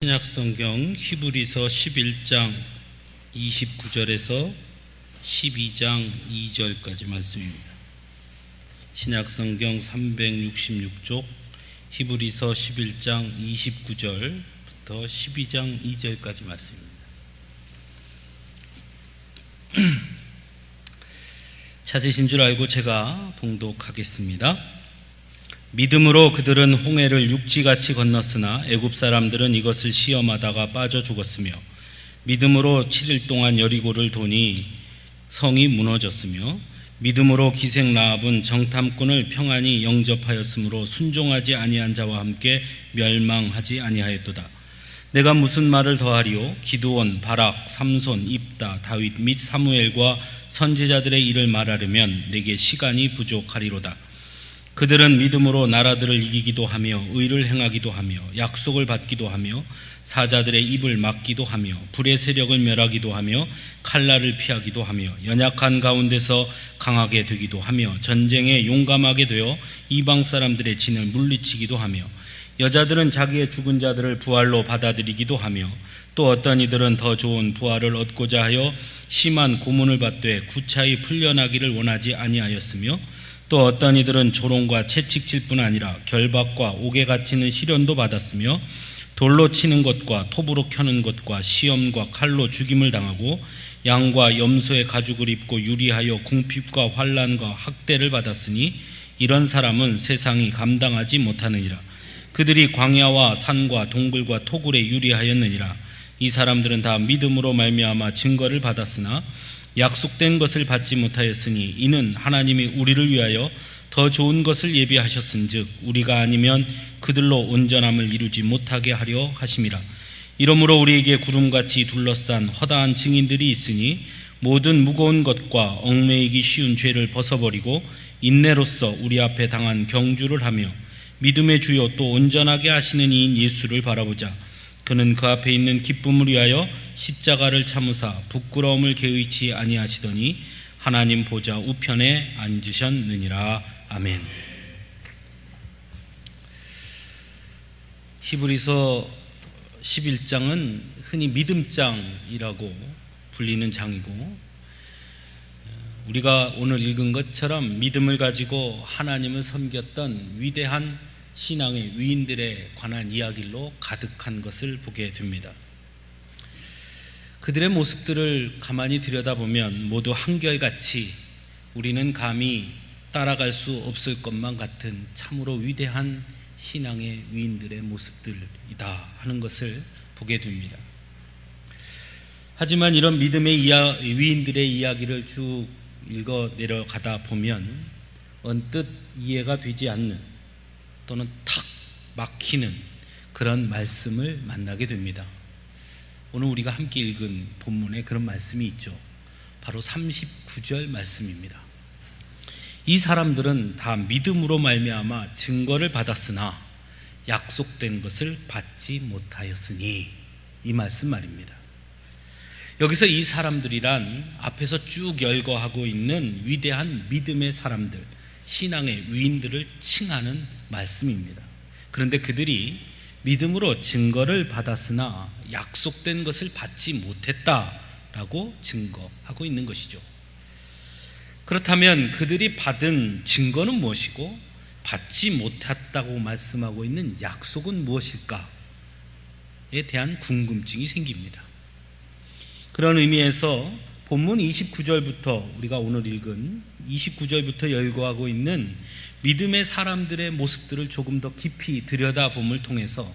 신약성경 히브리서 11장 29절에서 12장 2절까지 말씀입니다. 신약성경 366쪽 히브리서 11장 29절부터 12장 2절까지 말씀입니다. 찾으신 줄 알고 제가 봉독하겠습니다. 믿음으로 그들은 홍해를 육지같이 건넜으나 애굽 사람들은 이것을 시험하다가 빠져 죽었으며 믿음으로 7일 동안 여리고를 도니 성이 무너졌으며 믿음으로 기생 라합은 정탐꾼을 평안히 영접하였으므로 순종하지 아니한 자와 함께 멸망하지 아니하였도다. 내가 무슨 말을 더하리요? 기드온, 바락, 삼손, 입다, 다윗 및 사무엘과 선지자들의 일을 말하려면 내게 시간이 부족하리로다. 그들은 믿음으로 나라들을 이기기도 하며 의를 행하기도 하며 약속을 받기도 하며 사자들의 입을 막기도 하며 불의 세력을 멸하기도 하며 칼날을 피하기도 하며 연약한 가운데서 강하게 되기도 하며 전쟁에 용감하게 되어 이방 사람들의 진을 물리치기도 하며 여자들은 자기의 죽은 자들을 부활로 받아들이기도 하며 또 어떤 이들은 더 좋은 부활을 얻고자 하여 심한 고문을 받되 구차히 풀려나기를 원하지 아니하였으며 또 어떤 이들은 조롱과 채찍질 뿐 아니라 결박과 옥에 갇히는 시련도 받았으며 돌로 치는 것과 톱으로 켜는 것과 시험과 칼로 죽임을 당하고 양과 염소의 가죽을 입고 유리하여 궁핍과 환난과 학대를 받았으니 이런 사람은 세상이 감당하지 못하느니라. 그들이 광야와 산과 동굴과 토굴에 유리하였느니라. 이 사람들은 다 믿음으로 말미암아 증거를 받았으나 약속된 것을 받지 못하였으니 이는 하나님이 우리를 위하여 더 좋은 것을 예비하셨은즉 우리가 아니면 그들로 온전함을 이루지 못하게 하려 하심이라. 이러므로 우리에게 구름같이 둘러싼 허다한 증인들이 있으니 모든 무거운 것과 얽매이기 쉬운 죄를 벗어버리고 인내로써 우리 앞에 당한 경주를 하며 믿음의 주요 또 온전하게 하시는 이인 예수를 바라보자. 그는 그 앞에 있는 기쁨을 위하여 십자가를 참으사 부끄러움을 개의치 아니하시더니 하나님 보좌 우편에 앉으셨느니라. 아멘. 히브리서 11장은 흔히 믿음장이라고 불리는 장이고 우리가 오늘 읽은 것처럼 믿음을 가지고 하나님을 섬겼던 위대한 신앙의 위인들에 관한 이야기로 가득한 것을 보게 됩니다. 그들의 모습들을 가만히 들여다보면 모두 한결같이 우리는 감히 따라갈 수 없을 것만 같은 참으로 위대한 신앙의 위인들의 모습들이다 하는 것을 보게 됩니다. 하지만 이런 믿음의 위인들의 이야기를 쭉 읽어 내려가다 보면 언뜻 이해가 되지 않는 또는 탁 막히는 그런 말씀을 만나게 됩니다. 오늘 우리가 함께 읽은 본문에 그런 말씀이 있죠. 바로 39절 말씀입니다. 이 사람들은 다 믿음으로 말미암아 증거를 받았으나 약속된 것을 받지 못하였으니, 이 말씀 말입니다. 여기서 이 사람들이란 앞에서 쭉 열거하고 있는 위대한 믿음의 사람들, 신앙의 위인들을 칭하는 말씀입니다. 그런데 그들이 믿음으로 증거를 받았으나 약속된 것을 받지 못했다라고 증거하고 있는 것이죠. 그렇다면 그들이 받은 증거는 무엇이고 받지 못했다고 말씀하고 있는 약속은 무엇일까에 대한 궁금증이 생깁니다. 그런 의미에서 본문 29절부터 우리가 오늘 읽은 29절부터 열거하고 있는 믿음의 사람들의 모습들을 조금 더 깊이 들여다봄을 통해서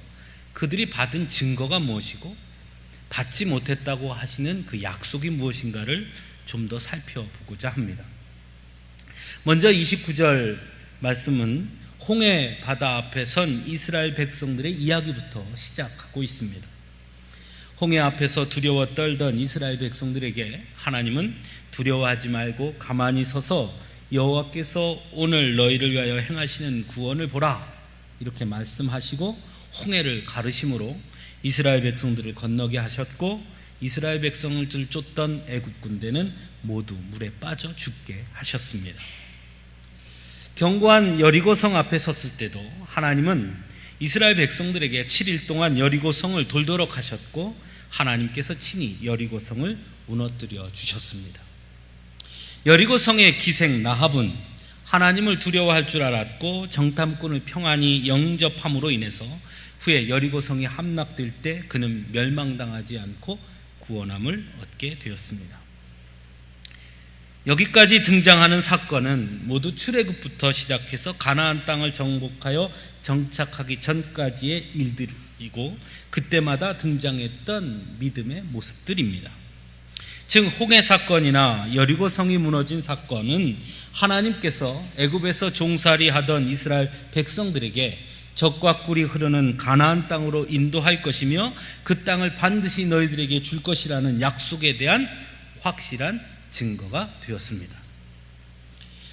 그들이 받은 증거가 무엇이고 받지 못했다고 하시는 그 약속이 무엇인가를 좀 더 살펴보고자 합니다. 먼저 29절 말씀은 홍해 바다 앞에 선 이스라엘 백성들의 이야기부터 시작하고 있습니다. 홍해 앞에서 두려워 떨던 이스라엘 백성들에게 하나님은 두려워하지 말고 가만히 서서 여호와께서 오늘 너희를 위하여 행하시는 구원을 보라, 이렇게 말씀하시고 홍해를 가르심으로 이스라엘 백성들을 건너게 하셨고 이스라엘 백성을 쫓던 애굽 군대는 모두 물에 빠져 죽게 하셨습니다. 견고한 여리고성 앞에 섰을 때도 하나님은 이스라엘 백성들에게 7일 동안 여리고 성을 돌도록 하셨고 하나님께서 친히 여리고 성을 무너뜨려 주셨습니다. 여리고 성의 기생 라합은 하나님을 두려워할 줄 알았고 정탐꾼을 평안히 영접함으로 인해서 후에 여리고 성이 함락될 때 그는 멸망당하지 않고 구원함을 얻게 되었습니다. 여기까지 등장하는 사건은 모두 출애굽부터 시작해서 가나안 땅을 정복하여 정착하기 전까지의 일들이고 그때마다 등장했던 믿음의 모습들입니다. 즉 홍해 사건이나 여리고 성이 무너진 사건은 하나님께서 애굽에서 종살이 하던 이스라엘 백성들에게 젖과 꿀이 흐르는 가나안 땅으로 인도할 것이며 그 땅을 반드시 너희들에게 줄 것이라는 약속에 대한 확실한 증거가 되었습니다.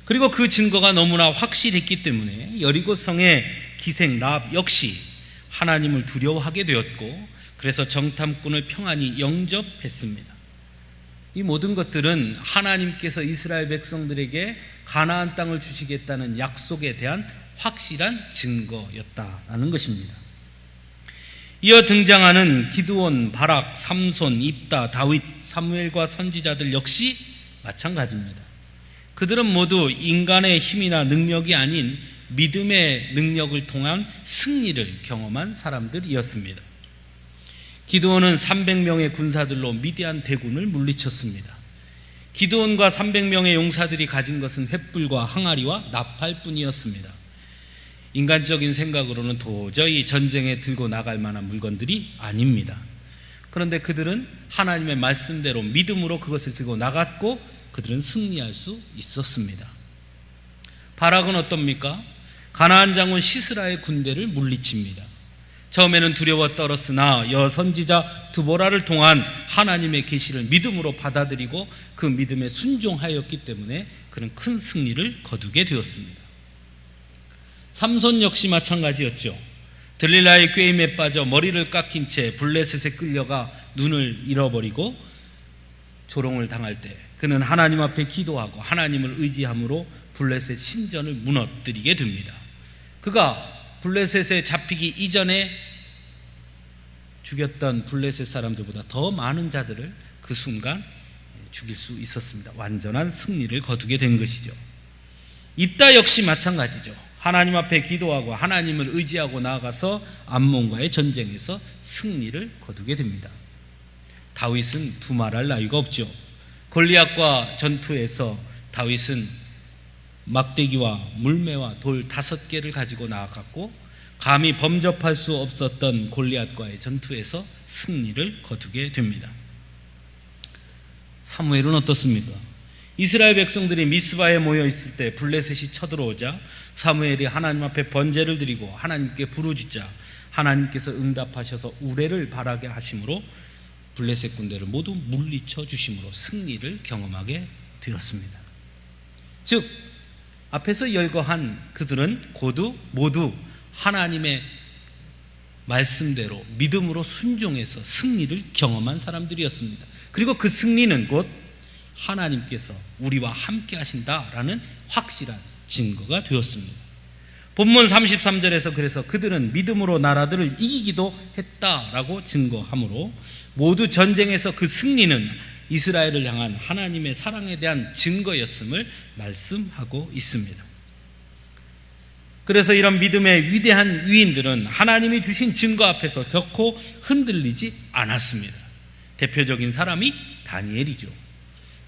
그리고 그 증거가 너무나 확실했기 때문에 여리고 성의 기생 라합 역시 하나님을 두려워하게 되었고 그래서 정탐꾼을 평안히 영접했습니다. 이 모든 것들은 하나님께서 이스라엘 백성들에게 가나안 땅을 주시겠다는 약속에 대한 확실한 증거였다라는 것입니다. 이어 등장하는 기드온, 바락, 삼손, 입다, 다윗, 사무엘과 선지자들 역시 마찬가지입니다. 그들은 모두 인간의 힘이나 능력이 아닌 믿음의 능력을 통한 승리를 경험한 사람들이었습니다. 기드온은 300명의 군사들로 미디안 대군을 물리쳤습니다. 기드온과 300명의 용사들이 가진 것은 횃불과 항아리와 나팔뿐이었습니다. 인간적인 생각으로는 도저히 전쟁에 들고 나갈 만한 물건들이 아닙니다. 그런데 그들은 하나님의 말씀대로 믿음으로 그것을 들고 나갔고 그들은 승리할 수 있었습니다. 바락은 어떻습니까? 가나안 장군 시스라의 군대를 물리칩니다. 처음에는 두려워 떨었으나 여선지자 드보라를 통한 하나님의 계시를 믿음으로 받아들이고 그 믿음에 순종하였기 때문에 그는 큰 승리를 거두게 되었습니다. 삼손 역시 마찬가지였죠. 들릴라의 꾀임에 빠져 머리를 깎인 채 블레셋에 끌려가 눈을 잃어버리고 조롱을 당할 때 그는 하나님 앞에 기도하고 하나님을 의지함으로 블레셋 신전을 무너뜨리게 됩니다. 그가 블레셋에 잡히기 이전에 죽였던 블레셋 사람들보다 더 많은 자들을 그 순간 죽일 수 있었습니다. 완전한 승리를 거두게 된 것이죠. 입다 역시 마찬가지죠. 하나님 앞에 기도하고 하나님을 의지하고 나아가서 암몬과의 전쟁에서 승리를 거두게 됩니다. 다윗은 두말할 나위가 없죠. 골리앗과 전투에서 다윗은 막대기와 물매와 돌 5개를 가지고 나아갔고 감히 범접할 수 없었던 골리앗과의 전투에서 승리를 거두게 됩니다. 사무엘은 어떻습니까? 이스라엘 백성들이 미스바에 모여 있을 때 블레셋이 쳐들어오자 사무엘이 하나님 앞에 번제를 드리고 하나님께 부르짖자 하나님께서 응답하셔서 우레를 바라게 하심으로 블레셋 군대를 모두 물리쳐 주심으로 승리를 경험하게 되었습니다. 즉 앞에서 열거한 그들은 모두 하나님의 말씀대로 믿음으로 순종해서 승리를 경험한 사람들이었습니다. 그리고 그 승리는 곧 하나님께서 우리와 함께 하신다라는 확실한 증거가 되었습니다. 본문 33절에서 그래서 그들은 믿음으로 나라들을 이기기도 했다라고 증거하므로 모두 전쟁에서 그 승리는 이스라엘을 향한 하나님의 사랑에 대한 증거였음을 말씀하고 있습니다. 그래서 이런 믿음의 위대한 위인들은 하나님이 주신 증거 앞에서 결코 흔들리지 않았습니다. 대표적인 사람이 다니엘이죠.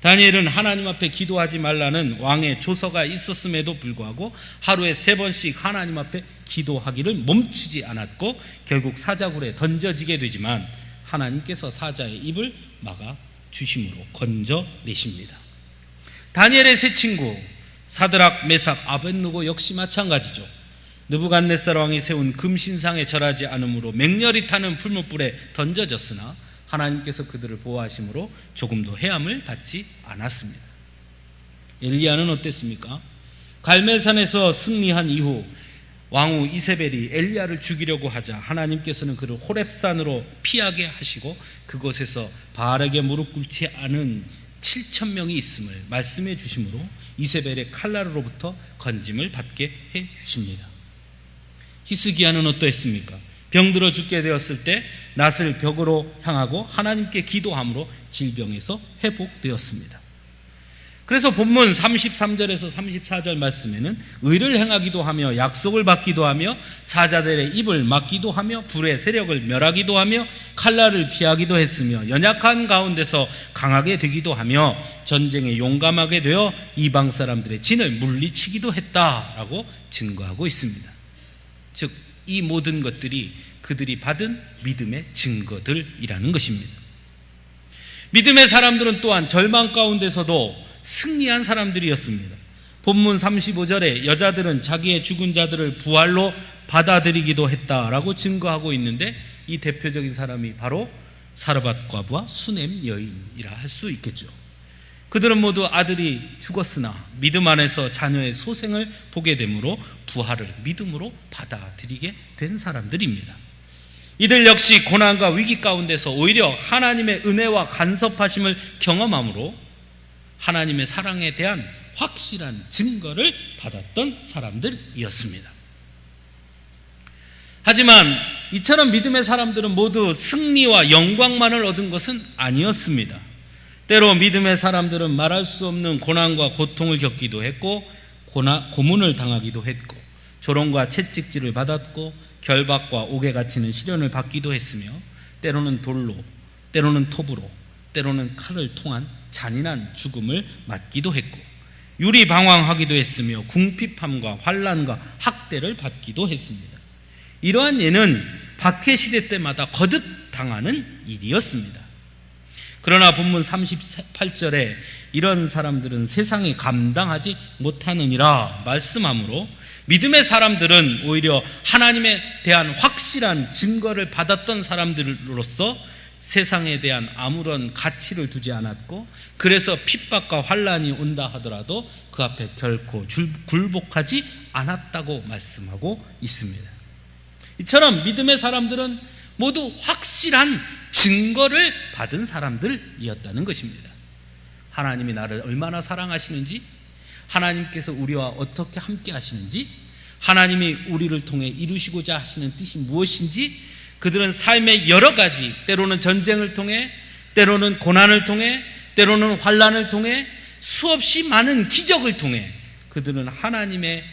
다니엘은 하나님 앞에 기도하지 말라는 왕의 조서가 있었음에도 불구하고 하루에 3번씩 하나님 앞에 기도하기를 멈추지 않았고 결국 사자굴에 던져지게 되지만 하나님께서 사자의 입을 막아 주심으로 건져내십니다. 다니엘의 세 친구 사드락, 메삭, 아벳느고 역시 마찬가지죠. 느부갓네살 왕이 세운 금신상에 절하지 않으므로 맹렬히 타는 풀무불에 던져졌으나 하나님께서 그들을 보호하심으로 조금도 해함을 받지 않았습니다. 엘리야는 어땠습니까? 갈멜산에서 승리한 이후 왕후 이세벨이 엘리야를 죽이려고 하자 하나님께서는 그를 호렙산으로 피하게 하시고 그곳에서 바알에게 무릎 꿇지 않은 7,000명이 있음을 말씀해 주심으로 이세벨의 칼날로부터 건짐을 받게 해 주십니다. 히스기야는 어떠했습니까? 병들어 죽게 되었을 때 낫을 벽으로 향하고 하나님께 기도함으로 질병에서 회복되었습니다. 그래서 본문 33절에서 34절 말씀에는 의를 행하기도 하며 약속을 받기도 하며 사자들의 입을 막기도 하며 불의 세력을 멸하기도 하며 칼날을 피하기도 했으며 연약한 가운데서 강하게 되기도 하며 전쟁에 용감하게 되어 이방 사람들의 진을 물리치기도 했다라고 증거하고 있습니다. 즉, 이 모든 것들이 그들이 받은 믿음의 증거들이라는 것입니다. 믿음의 사람들은 또한 절망 가운데서도 승리한 사람들이었습니다. 본문 35절에 여자들은 자기의 죽은 자들을 부활로 받아들이기도 했다라고 증거하고 있는데, 이 대표적인 사람이 바로 사르밧 과부와 수넴 여인이라 할 수 있겠죠. 그들은 모두 아들이 죽었으나 믿음 안에서 자녀의 소생을 보게 되므로 부활을 믿음으로 받아들이게 된 사람들입니다. 이들 역시 고난과 위기 가운데서 오히려 하나님의 은혜와 간섭하심을 경험함으로 하나님의 사랑에 대한 확실한 증거를 받았던 사람들이었습니다. 하지만 이처럼 믿음의 사람들은 모두 승리와 영광만을 얻은 것은 아니었습니다. 때로 믿음의 사람들은 말할 수 없는 고난과 고통을 겪기도 했고, 고문을 당하기도 했고, 조롱과 채찍질을 받았고, 결박과 옥에 갇히는 시련을 받기도 했으며, 때로는 돌로, 때로는 톱으로, 때로는 칼을 통한 잔인한 죽음을 맞기도 했고, 유리방황하기도 했으며 궁핍함과 환난과 학대를 받기도 했습니다. 이러한 예는 박해시대 때마다 거듭 당하는 일이었습니다. 그러나 본문 38절에 이런 사람들은 세상에 감당하지 못하느니라 말씀하므로 믿음의 사람들은 오히려 하나님에 대한 확실한 증거를 받았던 사람들로서 세상에 대한 아무런 가치를 두지 않았고, 그래서 핍박과 환난이 온다 하더라도 그 앞에 결코 굴복하지 않았다고 말씀하고 있습니다. 이처럼 믿음의 사람들은 모두 확실한 증거를 받은 사람들이었다는 것입니다. 하나님이 나를 얼마나 사랑하시는지, 하나님께서 우리와 어떻게 함께 하시는지, 하나님이 우리를 통해 이루시고자 하시는 뜻이 무엇인지, 그들은 삶의 여러 가지, 때로는 전쟁을 통해, 때로는 고난을 통해, 때로는 환난을 통해, 수없이 많은 기적을 통해 그들은 하나님의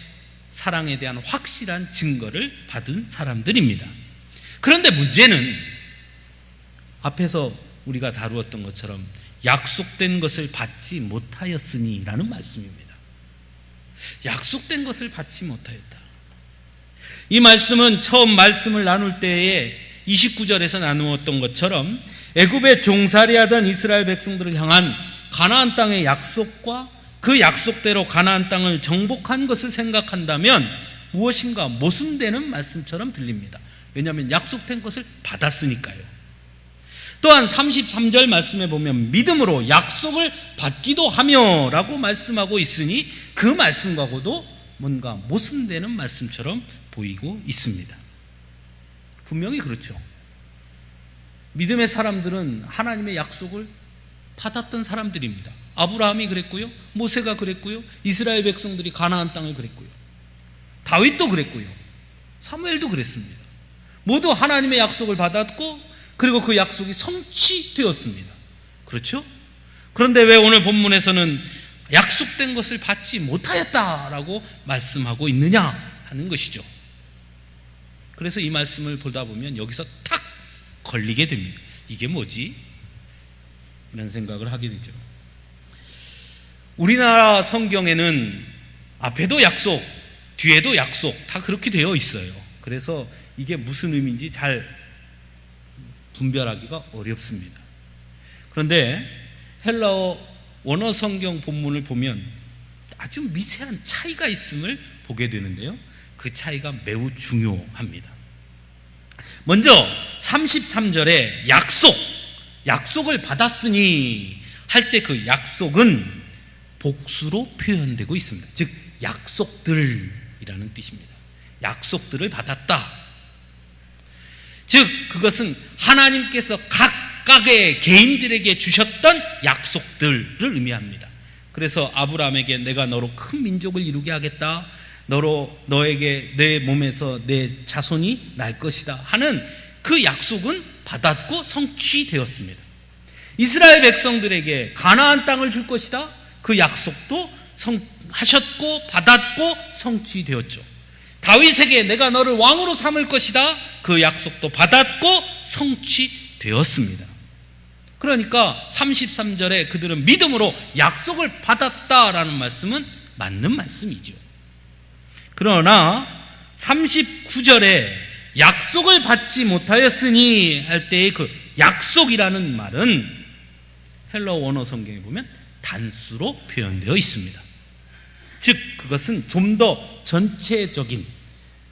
사랑에 대한 확실한 증거를 받은 사람들입니다. 그런데 문제는 앞에서 우리가 다루었던 것처럼 약속된 것을 받지 못하였으니 라는 말씀입니다. 약속된 것을 받지 못하였다. 이 말씀은 처음 말씀을 나눌 때에 29절에서 나누었던 것처럼 애굽에 종살이하던 이스라엘 백성들을 향한 가나안 땅의 약속과 그 약속대로 가나안 땅을 정복한 것을 생각한다면 무엇인가 모순되는 말씀처럼 들립니다. 왜냐하면 약속된 것을 받았으니까요. 또한 33절 말씀에 보면 믿음으로 약속을 받기도 하며 라고 말씀하고 있으니 그 말씀과도 뭔가 모순되는 말씀처럼 보이고 있습니다. 분명히 그렇죠. 믿음의 사람들은 하나님의 약속을 받았던 사람들입니다. 아브라함이 그랬고요, 모세가 그랬고요, 이스라엘 백성들이 가나안 땅을 그랬고요, 다윗도 그랬고요, 사무엘도 그랬습니다. 모두 하나님의 약속을 받았고, 그리고 그 약속이 성취되었습니다. 그렇죠? 그런데 왜 오늘 본문에서는 약속된 것을 받지 못하였다라고 말씀하고 있느냐 하는 것이죠. 그래서 이 말씀을 보다 보면 여기서 탁 걸리게 됩니다. 이게 뭐지? 이런 생각을 하게 되죠. 우리나라 성경에는 앞에도 약속, 뒤에도 약속 다 그렇게 되어 있어요. 그래서 이게 무슨 의미인지 잘 분별하기가 어렵습니다. 그런데 헬라어 원어 성경 본문을 보면 아주 미세한 차이가 있음을 보게 되는데요, 그 차이가 매우 중요합니다. 먼저 33절에 약속을 받았으니 할 때 그 약속은 복수로 표현되고 있습니다. 즉 약속들이라는 뜻입니다. 약속들을 받았다. 즉 그것은 하나님께서 각각의 개인들에게 주셨던 약속들을 의미합니다. 그래서 아브라함에게 내가 너로 큰 민족을 이루게 하겠다, 너에게 내 몸에서 내 자손이 날 것이다 하는 그 약속은 받았고 성취되었습니다. 이스라엘 백성들에게 가나안 땅을 줄 것이다, 그 약속도 하셨고 받았고 성취되었죠. 다윗에게 내가 너를 왕으로 삼을 것이다, 그 약속도 받았고 성취되었습니다. 그러니까 33절에 그들은 믿음으로 약속을 받았다라는 말씀은 맞는 말씀이죠. 그러나 39절에 약속을 받지 못하였으니 할 때의 그 약속이라는 말은 헬러 원어 성경에 보면 단수로 표현되어 있습니다. 즉 그것은 좀 더 전체적인,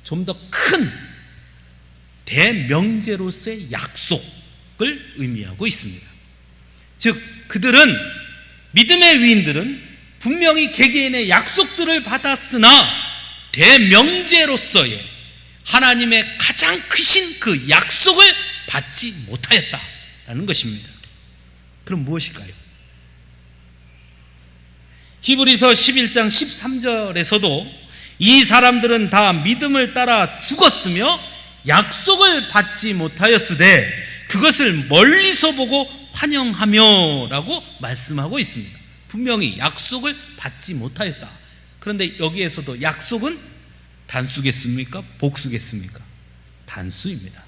좀 더 큰 대명제로서의 약속을 의미하고 있습니다. 즉 그들은, 믿음의 위인들은 분명히 개개인의 약속들을 받았으나 대명제로서의 하나님의 가장 크신 그 약속을 받지 못하였다라는 것입니다. 그럼 무엇일까요? 히브리서 11장 13절에서도 이 사람들은 다 믿음을 따라 죽었으며 약속을 받지 못하였으되 그것을 멀리서 보고 환영하며 라고 말씀하고 있습니다. 분명히 약속을 받지 못하였다. 그런데 여기에서도 약속은 단수겠습니까? 복수겠습니까? 단수입니다.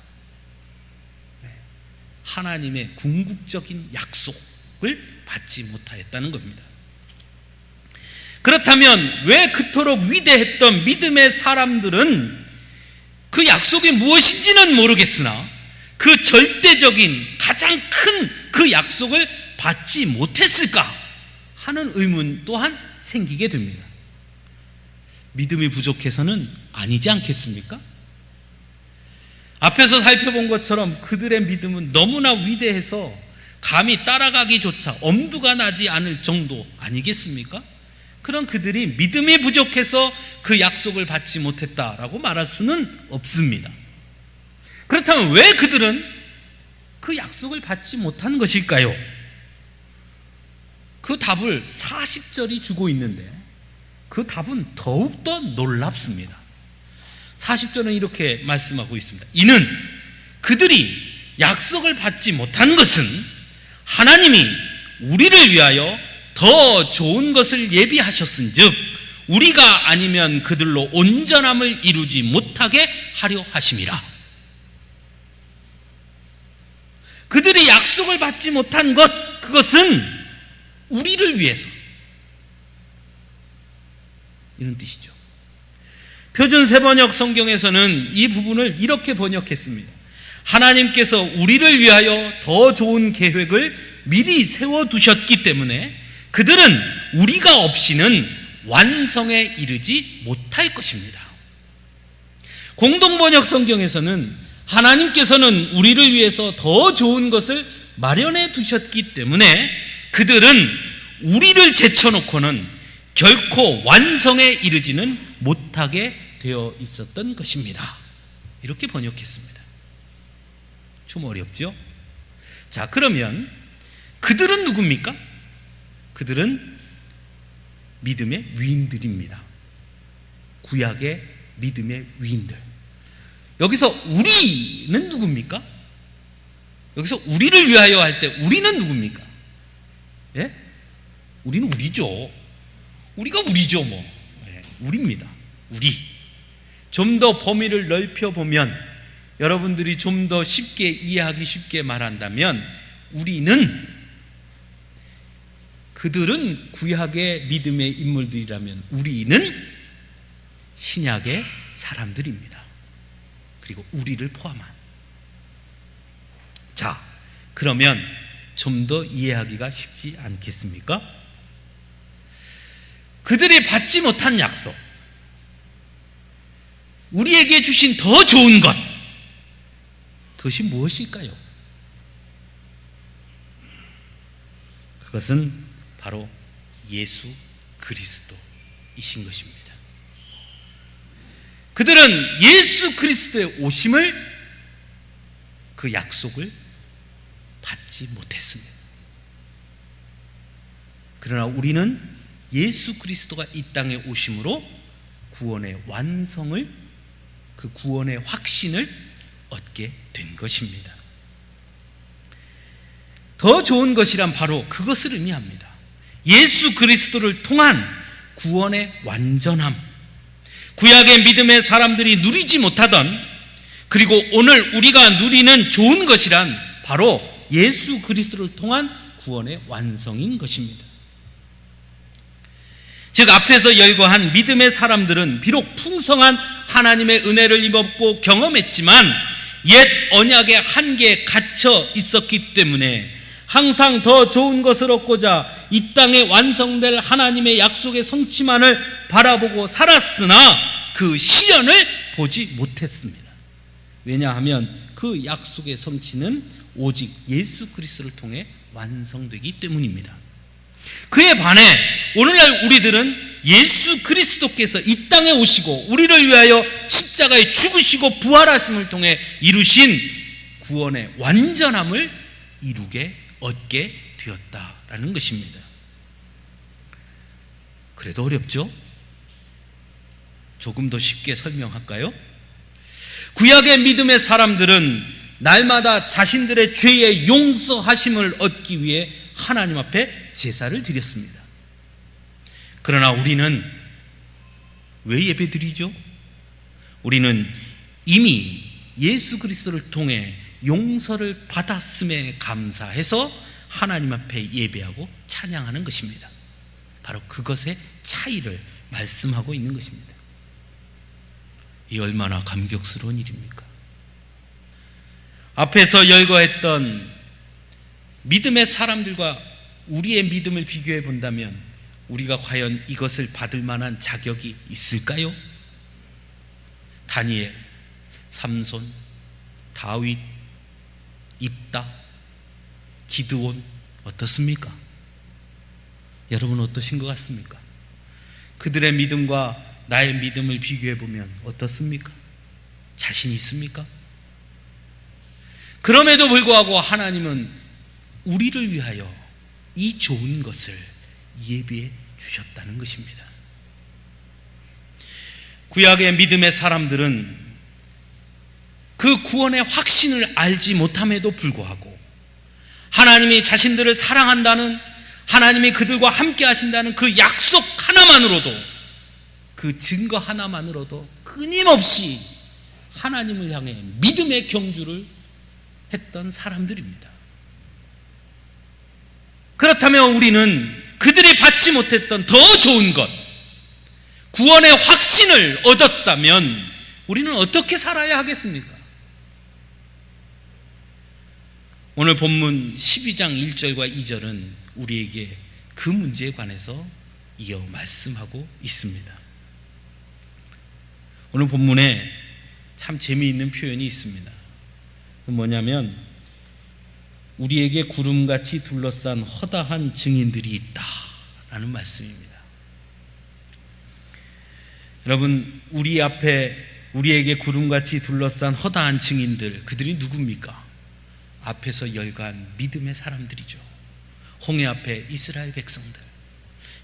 하나님의 궁극적인 약속을 받지 못하였다는 겁니다. 그렇다면 왜 그토록 위대했던 믿음의 사람들은 그 약속이 무엇인지는 모르겠으나 그 절대적인 가장 큰 그 약속을 받지 못했을까 하는 의문 또한 생기게 됩니다. 믿음이 부족해서는 아니지 않겠습니까? 앞에서 살펴본 것처럼 그들의 믿음은 너무나 위대해서 감히 따라가기조차 엄두가 나지 않을 정도 아니겠습니까? 그런 그들이 믿음이 부족해서 그 약속을 받지 못했다라고 말할 수는 없습니다. 그렇다면 왜 그들은 그 약속을 받지 못한 것일까요? 그 답을 40절이 주고 있는데 그 답은 더욱더 놀랍습니다. 40절은 이렇게 말씀하고 있습니다. 이는 그들이 약속을 받지 못한 것은 하나님이 우리를 위하여 더 좋은 것을 예비하셨은즉 우리가 아니면 그들로 온전함을 이루지 못하게 하려 하심이라. 그들이 약속을 받지 못한 것, 그것은 우리를 위해서, 이런 뜻이죠. 표준 세번역 성경에서는 이 부분을 이렇게 번역했습니다. 하나님께서 우리를 위하여 더 좋은 계획을 미리 세워두셨기 때문에 그들은 우리가 없이는 완성에 이르지 못할 것입니다. 공동번역 성경에서는 하나님께서는 우리를 위해서 더 좋은 것을 마련해 두셨기 때문에 그들은 우리를 제쳐놓고는 결코 완성에 이르지는 못하게 되어 있었던 것입니다. 이렇게 번역했습니다. 좀 어렵죠? 자, 그러면 그들은 누굽니까? 그들은 믿음의 위인들입니다. 구약의 믿음의 위인들. 여기서 우리는 누굽니까? 여기서 우리를 위하여 할 때 우리는 누굽니까? 예? 우리는 우리죠. 우리가 우리죠, 뭐. 예, 우리입니다. 우리. 좀 더 범위를 넓혀보면 여러분들이 좀 더 쉽게 이해하기 쉽게 말한다면 우리는, 그들은 구약의 믿음의 인물들이라면 우리는 신약의 사람들입니다. 그리고 우리를 포함한. 자, 그러면 좀 더 이해하기가 쉽지 않겠습니까? 그들이 받지 못한 약속, 우리에게 주신 더 좋은 것, 그것이 무엇일까요? 그것은 바로 예수 그리스도이신 것입니다. 그들은 예수 그리스도의 오심을, 그 약속을 받지 못했습니다. 그러나 우리는 예수 그리스도가 이 땅에 오심으로 구원의 완성을, 그 구원의 확신을 얻게 된 것입니다. 더 좋은 것이란 바로 그것을 의미합니다. 예수 그리스도를 통한 구원의 완전함, 구약의 믿음의 사람들이 누리지 못하던, 그리고 오늘 우리가 누리는 좋은 것이란 바로 예수 그리스도를 통한 구원의 완성인 것입니다. 즉, 앞에서 열거한 믿음의 사람들은 비록 풍성한 하나님의 은혜를 입었고 경험했지만 옛 언약의 한계에 갇혀 있었기 때문에 항상 더 좋은 것을 얻고자 이 땅에 완성될 하나님의 약속의 성취만을 바라보고 살았으나 그 실현을 보지 못했습니다. 왜냐하면 그 약속의 성취는 오직 예수 그리스도를 통해 완성되기 때문입니다. 그에 반해 오늘날 우리들은 예수 그리스도께서 이 땅에 오시고 우리를 위하여 십자가에 죽으시고 부활하심을 통해 이루신 구원의 완전함을 얻게 되었다라는 것입니다. 그래도 어렵죠? 조금 더 쉽게 설명할까요? 구약의 믿음의 사람들은 날마다 자신들의 죄의 용서하심을 얻기 위해 하나님 앞에 제사를 드렸습니다. 그러나 우리는 왜 예배드리죠? 우리는 이미 예수 그리스도를 통해 용서를 받았음에 감사해서 하나님 앞에 예배하고 찬양하는 것입니다. 바로 그것의 차이를 말씀하고 있는 것입니다. 이 얼마나 감격스러운 일입니까? 앞에서 열거했던 믿음의 사람들과 우리의 믿음을 비교해 본다면 우리가 과연 이것을 받을 만한 자격이 있을까요? 다니엘, 삼손, 다윗, 입다, 기드온 어떻습니까? 여러분 어떠신 것 같습니까? 그들의 믿음과 나의 믿음을 비교해 보면 어떻습니까? 자신 있습니까? 그럼에도 불구하고 하나님은 우리를 위하여 이 좋은 것을 예비해 주셨다는 것입니다. 구약의 믿음의 사람들은 그 구원의 확신을 알지 못함에도 불구하고 하나님이 자신들을 사랑한다는, 하나님이 그들과 함께 하신다는 그 약속 하나만으로도, 그 증거 하나만으로도 끊임없이 하나님을 향해 믿음의 경주를 했던 사람들입니다. 그렇다면 우리는 그들이 받지 못했던 더 좋은 것, 구원의 확신을 얻었다면 우리는 어떻게 살아야 하겠습니까? 오늘 본문 12장 1절과 2절은 우리에게 그 문제에 관해서 이어 말씀하고 있습니다. 오늘 본문에 참 재미있는 표현이 있습니다. 뭐냐면 우리에게 구름같이 둘러싼 허다한 증인들이 있다라는 말씀입니다. 여러분, 우리에게 구름같이 둘러싼 허다한 증인들, 그들이 누굽니까? 앞에서 열거한 믿음의 사람들이죠. 홍해 앞에 이스라엘 백성들,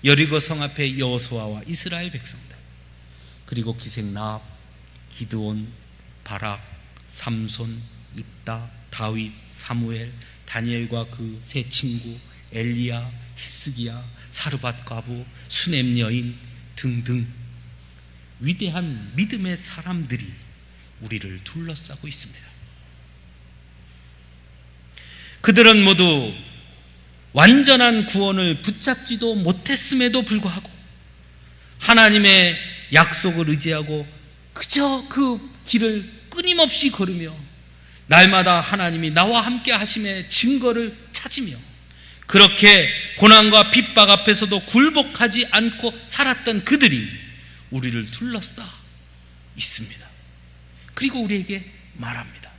여리고 성 앞에 여호수아와 이스라엘 백성들, 그리고 기생 라합, 기드온, 바락, 삼손, 입다, 다윗, 사무엘, 다니엘과 그 세 친구, 엘리야, 히스기야, 사르밧 과부, 수넴 여인 등등 위대한 믿음의 사람들이 우리를 둘러싸고 있습니다. 그들은 모두 완전한 구원을 붙잡지도 못했음에도 불구하고 하나님의 약속을 의지하고 그저 그 길을 끊임없이 걸으며 날마다 하나님이 나와 함께 하심의 증거를 찾으며 그렇게 고난과 핍박 앞에서도 굴복하지 않고 살았던 그들이 우리를 둘러싸 있습니다. 그리고 우리에게 말합니다.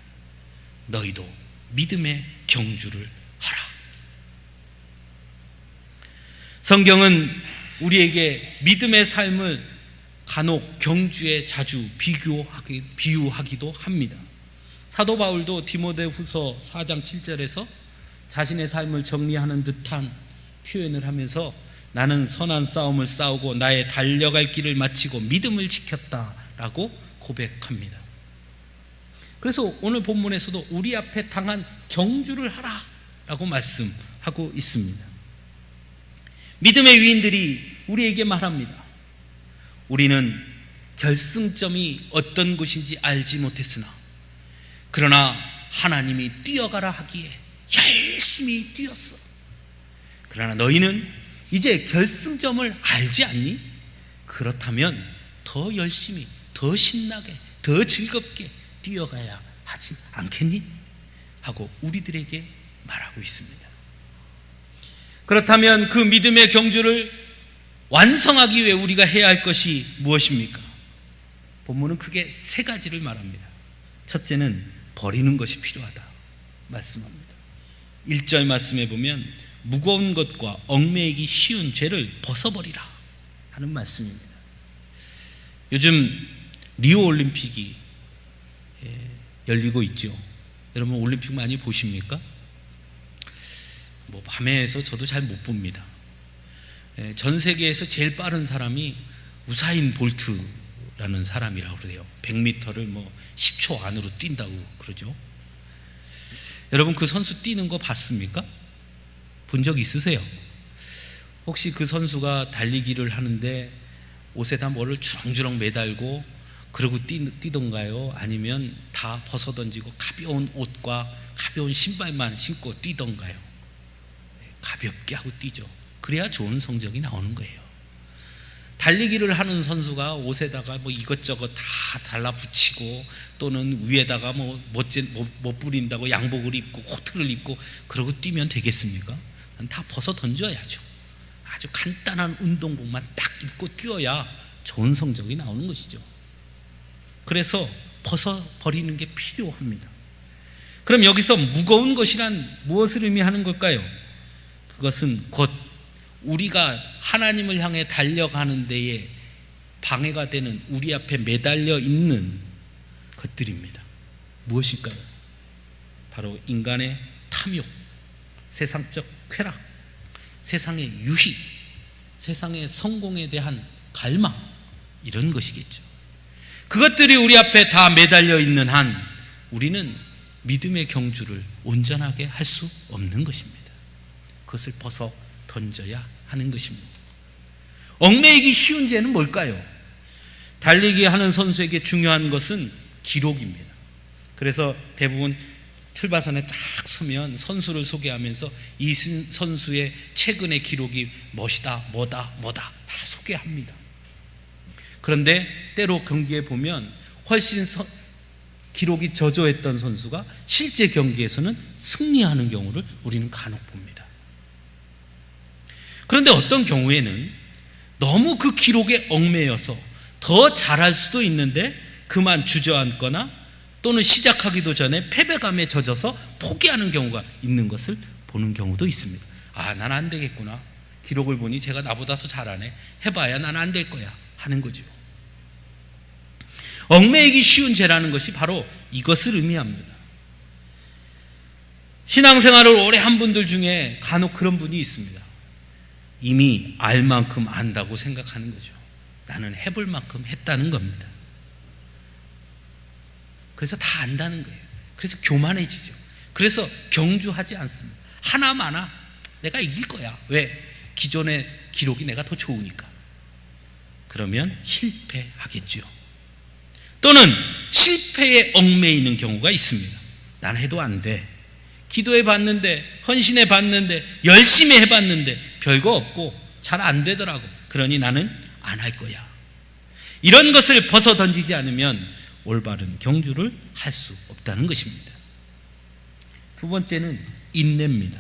너희도 믿음의 경주를 하라. 성경은 우리에게 믿음의 삶을 간혹 경주에 자주 비유하기도 합니다. 사도 바울도 디모데후서 4장 7절에서 자신의 삶을 정리하는 듯한 표현을 하면서 나는 선한 싸움을 싸우고 나의 달려갈 길을 마치고 믿음을 지켰다라고 고백합니다. 그래서 오늘 본문에서도 우리 앞에 당한 경주를 하라라고 말씀하고 있습니다. 믿음의 위인들이 우리에게 말합니다. 우리는 결승점이 어떤 곳인지 알지 못했으나 그러나 하나님이 뛰어가라 하기에 열심히 뛰었어. 그러나 너희는 이제 결승점을 알지 않니? 그렇다면 더 열심히, 더 신나게, 더 즐겁게 뛰어가야 하지 않겠니? 하고 우리들에게 말하고 있습니다. 그렇다면 그 믿음의 경주를 완성하기 위해 우리가 해야 할 것이 무엇입니까? 본문은 크게 세 가지를 말합니다. 첫째는 버리는 것이 필요하다 말씀합니다. 1절 말씀에 보면 무거운 것과 얽매이기 쉬운 죄를 벗어버리라 하는 말씀입니다. 요즘 리오 올림픽이 열리고 있죠. 여러분 올림픽 많이 보십니까? 밤에서 저도 잘 못 봅니다. 전 세계에서 제일 빠른 사람이 우사인 볼트라는 사람이라고 그래요. 100m를 10초 안으로 뛴다고 그러죠. 여러분 그 선수 뛰는 거 봤습니까? 본 적 있으세요? 혹시 그 선수가 달리기를 하는데 옷에다 뭐를 주렁주렁 매달고 그러고 뛰던가요? 아니면 다 벗어던지고 가벼운 옷과 가벼운 신발만 신고 뛰던가요? 가볍게 하고 뛰죠. 그래야 좋은 성적이 나오는 거예요. 달리기를 하는 선수가 옷에다가 이것저것 다 달라붙이고 또는 위에다가 못 부린다고 양복을 입고 코트를 입고 그러고 뛰면 되겠습니까? 다 벗어 던져야죠. 아주 간단한 운동복만 딱 입고 뛰어야 좋은 성적이 나오는 것이죠. 그래서 벗어 버리는 게 필요합니다. 그럼 여기서 무거운 것이란 무엇을 의미하는 걸까요? 그것은 곧 우리가 하나님을 향해 달려가는 데에 방해가 되는 우리 앞에 매달려 있는 것들입니다. 무엇일까요? 바로 인간의 탐욕, 세상적 쾌락, 세상의 유희, 세상의 성공에 대한 갈망, 이런 것이겠죠. 그것들이 우리 앞에 다 매달려 있는 한 우리는 믿음의 경주를 온전하게 할 수 없는 것입니다. 그것을 벗어 던져야 하는 것입니다. 얽매이기 쉬운 죄는 뭘까요? 달리기 하는 선수에게 중요한 것은 기록입니다. 그래서 대부분 출발선에 딱 서면 선수를 소개하면서 이 선수의 최근의 기록이 멋이다, 뭐다 다 소개합니다. 그런데 때로 경기에 보면 훨씬 기록이 저조했던 선수가 실제 경기에서는 승리하는 경우를 우리는 간혹 봅니다. 그런데 어떤 경우에는 너무 그 기록에 얽매여서 더 잘할 수도 있는데 그만 주저앉거나 또는 시작하기도 전에 패배감에 젖어서 포기하는 경우가 있는 것을 보는 경우도 있습니다. 아, 난 안 되겠구나. 기록을 보니 제가 나보다 더 잘하네. 해봐야 난 안 될 거야 하는 거죠. 얽매이기 쉬운 죄라는 것이 바로 이것을 의미합니다. 신앙생활을 오래 한 분들 중에 간혹 그런 분이 있습니다. 이미 알 만큼 안다고 생각하는 거죠. 나는 해볼 만큼 했다는 겁니다. 그래서 다 안다는 거예요. 그래서 교만해지죠. 그래서 경주하지 않습니다. 하나마나 내가 이길 거야. 왜? 기존의 기록이 내가 더 좋으니까. 그러면 실패하겠죠. 또는 실패에 얽매이는 경우가 있습니다. 난 해도 안 돼. 기도해 봤는데, 헌신해 봤는데, 열심히 해 봤는데 별거 없고 잘 안 되더라고. 그러니 나는 안 할 거야. 이런 것을 벗어 던지지 않으면 올바른 경주를 할 수 없다는 것입니다. 두 번째는 인내입니다.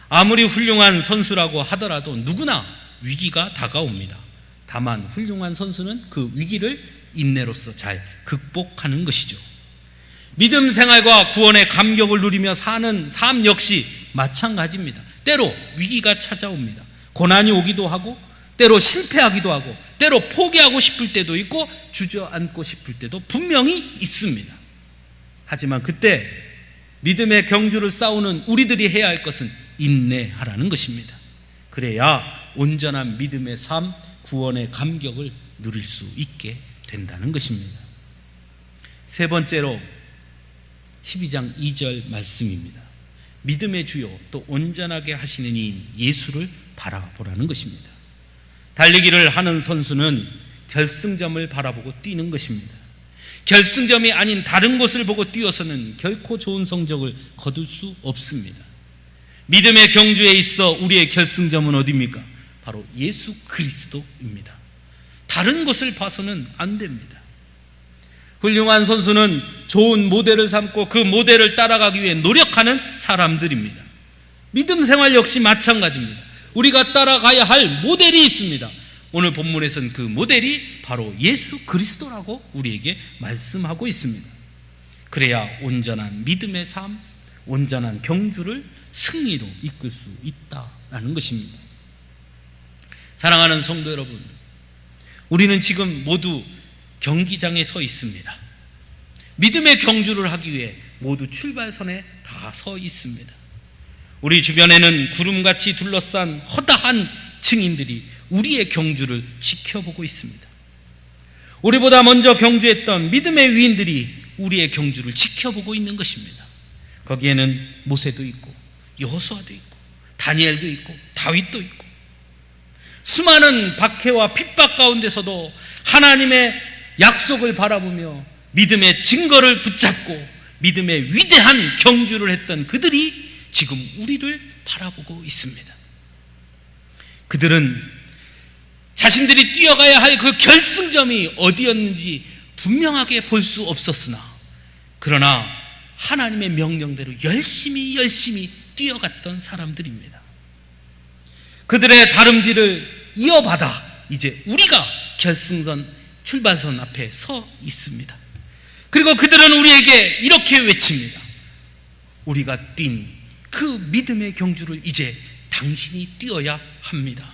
아무리 훌륭한 선수라고 하더라도 누구나 위기가 다가옵니다. 다만 훌륭한 선수는 그 위기를 인내로서 잘 극복하는 것이죠. 믿음 생활과 구원의 감격을 누리며 사는 삶 역시 마찬가지입니다. 때로 위기가 찾아옵니다. 고난이 오기도 하고 때로 실패하기도 하고 때로 포기하고 싶을 때도 있고 주저앉고 싶을 때도 분명히 있습니다. 하지만 그때 믿음의 경주를 싸우는 우리들이 해야 할 것은 인내하라는 것입니다. 그래야 온전한 믿음의 삶, 구원의 감격을 누릴 수 있게 된다는 것입니다. 세 번째로 12장 2절 말씀입니다. 믿음의 주요 또 온전하게 하시는 이인 예수를 바라보라는 것입니다. 달리기를 하는 선수는 결승점을 바라보고 뛰는 것입니다. 결승점이 아닌 다른 곳을 보고 뛰어서는 결코 좋은 성적을 거둘 수 없습니다. 믿음의 경주에 있어 우리의 결승점은 어디입니까? 바로 예수 그리스도입니다. 다른 곳을 봐서는 안 됩니다. 훌륭한 선수는 좋은 모델을 삼고 그 모델을 따라가기 위해 노력하는 사람들입니다. 믿음 생활 역시 마찬가지입니다. 우리가 따라가야 할 모델이 있습니다. 오늘 본문에서는 그 모델이 바로 예수 그리스도라고 우리에게 말씀하고 있습니다. 그래야 온전한 믿음의 삶, 온전한 경주를 승리로 이끌 수 있다라는 것입니다. 사랑하는 성도 여러분, 우리는 지금 모두 경기장에 서 있습니다. 믿음의 경주를 하기 위해 모두 출발선에 다 서 있습니다. 우리 주변에는 구름같이 둘러싼 허다한 증인들이 우리의 경주를 지켜보고 있습니다. 우리보다 먼저 경주했던 믿음의 위인들이 우리의 경주를 지켜보고 있는 것입니다. 거기에는 모세도 있고 여호수아도 있고 다니엘도 있고 다윗도 있고 수많은 박해와 핍박 가운데서도 하나님의 약속을 바라보며 믿음의 증거를 붙잡고 믿음의 위대한 경주를 했던 그들이 지금 우리를 바라보고 있습니다. 그들은 자신들이 뛰어가야 할 그 결승점이 어디였는지 분명하게 볼 수 없었으나 그러나 하나님의 명령대로 열심히 뛰어갔던 사람들입니다. 그들의 다름질을 이어받아 이제 우리가 결승선 출발선 앞에 서 있습니다. 그리고 그들은 우리에게 이렇게 외칩니다. 우리가 뛴 그 믿음의 경주를 이제 당신이 뛰어야 합니다.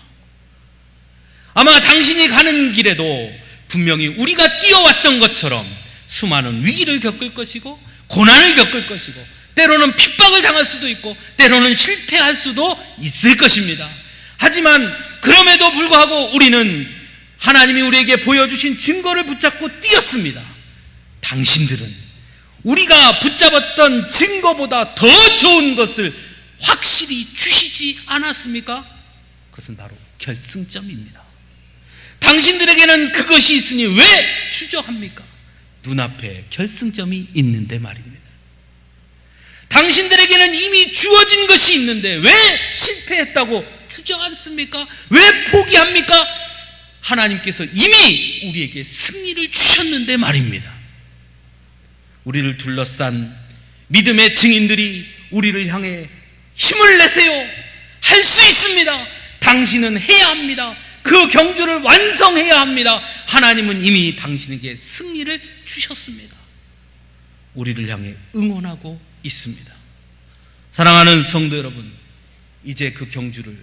아마 당신이 가는 길에도 분명히 우리가 뛰어왔던 것처럼 수많은 위기를 겪을 것이고 고난을 겪을 것이고 때로는 핍박을 당할 수도 있고 때로는 실패할 수도 있을 것입니다. 하지만 그럼에도 불구하고 우리는 하나님이 우리에게 보여주신 증거를 붙잡고 뛰었습니다. 당신들은 우리가 붙잡았던 증거보다 더 좋은 것을 확실히 주시지 않았습니까? 그것은 바로 결승점입니다. 당신들에게는 그것이 있으니 왜 주저합니까? 눈앞에 결승점이 있는데 말입니다. 당신들에게는 이미 주어진 것이 있는데 왜 실패했다고 주저앉습니까? 왜 포기합니까? 하나님께서 이미 우리에게 승리를 주셨는데 말입니다. 우리를 둘러싼 믿음의 증인들이 우리를 향해 힘을 내세요. 할 수 있습니다. 당신은 해야 합니다. 그 경주를 완성해야 합니다. 하나님은 이미 당신에게 승리를 주셨습니다. 우리를 향해 응원하고 있습니다. 사랑하는 성도 여러분, 이제 그 경주를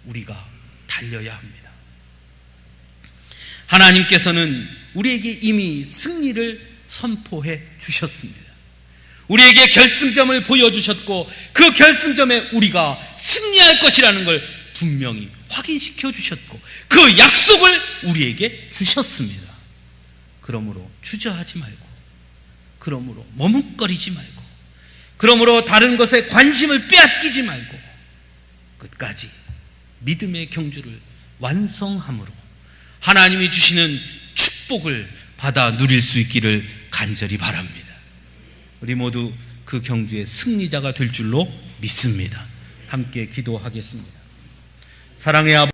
우리가 달려야 합니다. 하나님께서는 우리에게 이미 승리를 선포해 주셨습니다. 우리에게 결승점을 보여주셨고 그 결승점에 우리가 승리할 것이라는 걸 분명히 확인시켜 주셨고 그 약속을 우리에게 주셨습니다. 그러므로 주저하지 말고, 그러므로 머뭇거리지 말고, 그러므로 다른 것에 관심을 빼앗기지 말고 끝까지 믿음의 경주를 완성함으로 하나님이 주시는 축복을 받아 누릴 수 있기를 간절히 바랍니다. 우리 모두 그 경주의 승리자가 될 줄로 믿습니다. 함께 기도하겠습니다. 사랑의 아버지,